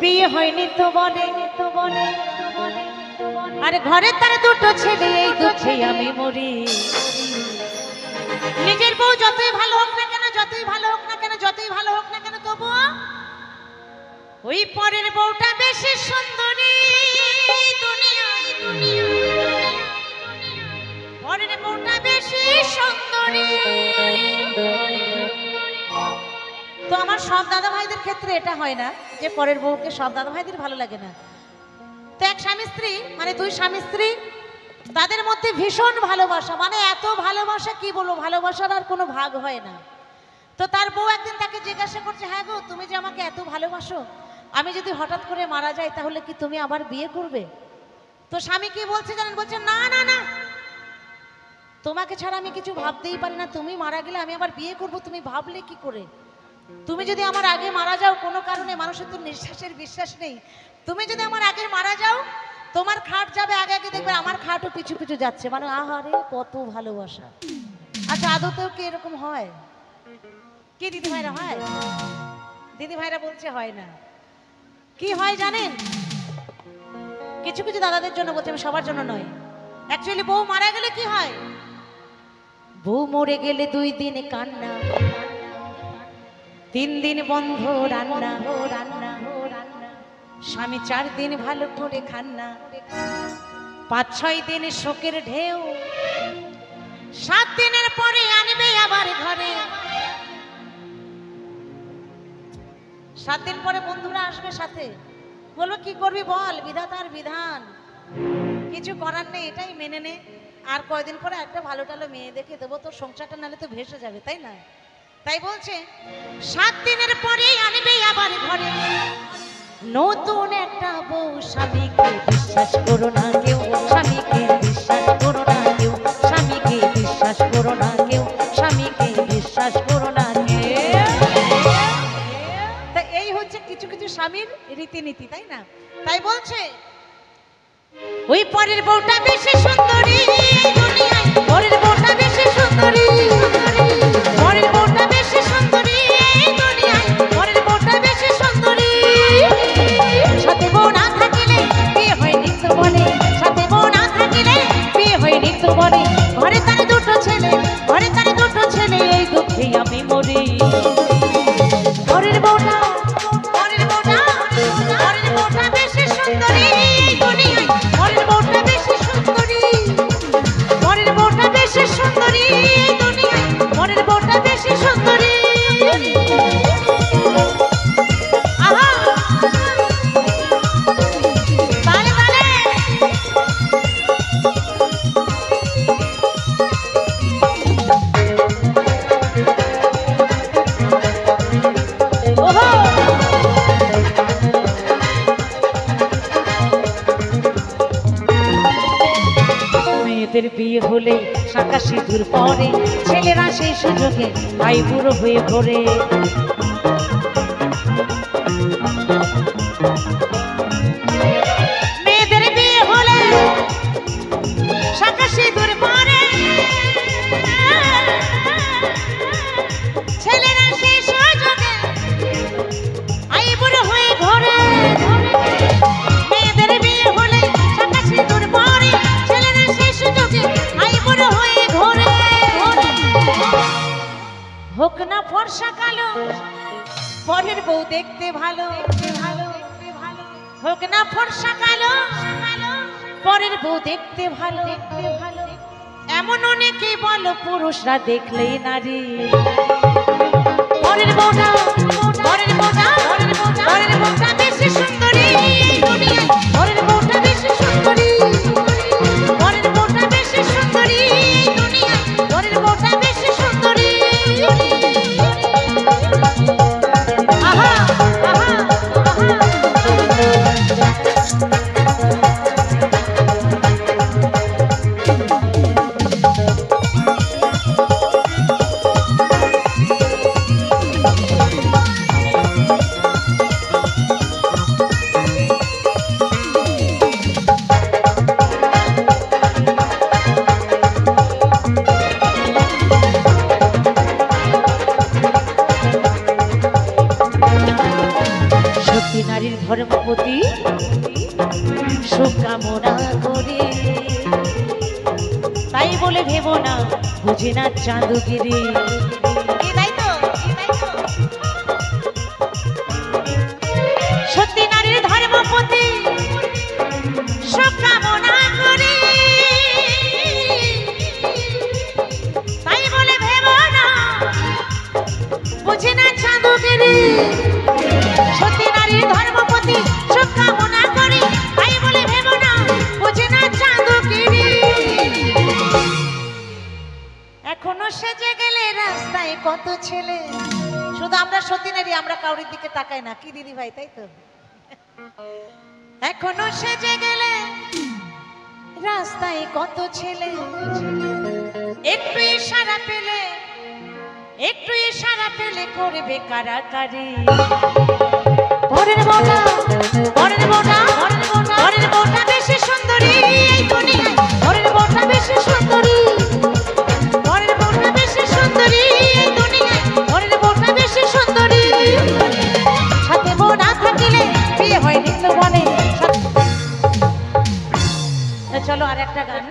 বিয়ে হয়নি তো বলে আরে ঘরে তার দুটো ছেলে, এই দুঃখে আমি মরি। নিজের বউ যতই ভালো হোক না কেন, যতই ভালো হোক না কেন, যতই ভালো হোক না কেন, তবুও ওই পরের বউটা বেশি সুন্দরী দুনিয়ায়, পরের বউটা বেশি সুন্দরী। তো আমার সব দাদা ভাইদের ক্ষেত্রে এটা হয় না যে পরের বউকে সব দাদা ভাইদের ভালো লাগে না। তো এক স্বামী স্ত্রী মানে দুই স্বামী স্ত্রী, তাদের মধ্যে ভীষণ ভালোবাসা, মানে এত ভালোবাসা কি বলবো, ভালোবাসার আর কোনো ভাগ হয় না। তো তার বউ একদিন তাকে জিজ্ঞাসা করছে, হ্যাঁ গো তুমি যে আমাকে এত ভালোবাসো, আমি যদি হঠাৎ করে মারা যাই তাহলে কি তুমি আবার বিয়ে করবে? তো স্বামী কি বলছে জানেন, বলছে না না না, তোমাকে ছাড়া আমি কিছু ভাবতেই পারি না, তুমি মারা গেলে আমি আবার বিয়ে করব, তুমি ভাবলে কি করে? তুমি যদি আমার আগে মারা যাও কোনো কারণে, মানুষের তো নিঃশ্বাসের বিশ্বাস নেই, তুমি যদি আমার আগে মারা যাও তোমার খাট যাবে আগে আগে, দেখবে আমার খাটও পিছু পিছু যাচ্ছে, মানে আহারে কত ভালোবাসা। আচ্ছা আদতেও কি এরকম হয়? কি দিদি ভাইরা হয়? দিদি ভাইরা বলছে হয় না। কি হয় জানেন, কিছু কিছু দাদাদের জন্য বলছে, আমি সবার জন্য নয়। অ্যাকচুয়ালি বউ মারা গেলে কি হয়, বউ মরে গেলে 2 দিন কান্না, 3 দিন বন্ধ রান্না, স্বামী 4 দিন ভালো করে খান না, 5-6 দিন শোকের ঢেউ, 7 দিনের পরে আনবে আবার ঘরে। 7 দিন পরে বন্ধুরা আসবে সাথে, বলবো কি করবি বল, বিধাতার বিধান, কিছু করার নেই, এটাই মেনে নে। আর কয়দিন পরে একটা ভালো টালো মেয়ে দেখে দেবো, তোর সংসারটা নালে তো ভেসে যাবে, তাই না? তাই বলছে 7 দিনের পরে আনবে আবার ঘরে নতুন একটা বউ। স্বামীকে বিশ্বাস করো না কেউ, স্বামীকে বিশ্বাস করো না কেউ, স্বামীকে বিশ্বাস করো না কেউ, স্বামীকে বিশ্বাস করো না কেউ। তা এই হচ্ছে কিছু কিছু স্বামীর রীতিনীতি, তাই না? তাই বলছে ওই পরের বউটা বেশি সুন্দরী দুনিয়ায়, পরের বউটা বেশি সুন্দরী, পরের বউটা বেশি সুন্দরী দুনিয়ায়, পরের বউটা বেশি সুন্দরী। সাথে বউ না থাকিলে বিয়ে হয়নি তো বলে, সাথে বউ না থাকিলে বিয়ে হয়নি তো বলে, ঘরে তার দুটো ছেলে, ঘরে তার দুটো ছেলে, এই দুঃখে আমি মরি। পরের বউটা, পরের বউটা, পরের বউটা বেশি সুন্দরী দুনিয়ায়, পরের বউটা বেশি সুন্দরী, পরের বউটা বেশি সুন্দরী দুনিয়ায়, পরের বউটা বেশি সুন্দরী। আহা তালে তালে ওহো। মেয়েদের বিয়ে হলে শাঁখা সিঁদুর পরে, ছেলেরা সেই সুযোগে ভাই বুড়ো হয়ে ঘোরে। মেয়েদের বিয়ে হলে শাঁখা সিঁদুর পরে, ছেলেরা সেই সুযোগে ভাই বুড়ো হয়ে ঘোরে। মেয়েদের বিয়ে হলে শাঁখা সিঁদুর পরে, ছেলেরা সেই সুযোগে ভাই বুড়ো হয়ে ঘোরে। হোক না ফর্সা কালো, পরের বউ দেখতে ভালো, হোক না ফর্সা কালো, পরের বউ দেখতে ভালো, এমন অনেকে বলো পুরুষরা দেখলেই নারী। পরের বউটা, পরের বউটা, পরের বউটা বেশি সুন্দরী দুনিয়ায়, পরের বউটা বেশি সুন্দরী, পরের বউটা বেশি সুন্দরী দুনিয়ায়, পরের বউটা বেশি সুন্দরী। আহা আহা আহা নারীর ধর্মপতি সুখ কামনা করি, তাই বলে ভেবো না বুঝি না চাঁদগিরি। সত্যি নারীর ধর্মপতি সুখ কামনা করি, তাই বলে ভেবো না বুঝি না চাঁদগিরি। সত্যি নারীর ধর্মপতি সুখ কামনা করি, তাই বলে ভেবো না বুঝি না চাঁদগিরি। এখনো সেজে গেলে রাস্তায় কত ছেলে, শুধু আমরা সত্যি নারী, আমরা কাউরির দিকে তাকাই না, কি দিদি ভাই তাই তো? এখনো সেজে গেলে রাস্তায় কত ছেলে, একটু ইশারা পেলে, একটু ইশারা পেলে করবে কারাকারি। পরের বউটা, পরের বউটা, পরের বউটা বেশি সুন্দরী এই দুনিয়ায়, পরের বউটা বেশি সুন্দরী, পরের বউটা বেশি সুন্দরী এই দুনিয়ায়, পরের বউটা বেশি সুন্দরী। সাথে বউ না থাকিলে বিয়ে হয় নিত্য বনে। চলো আর একটা গান।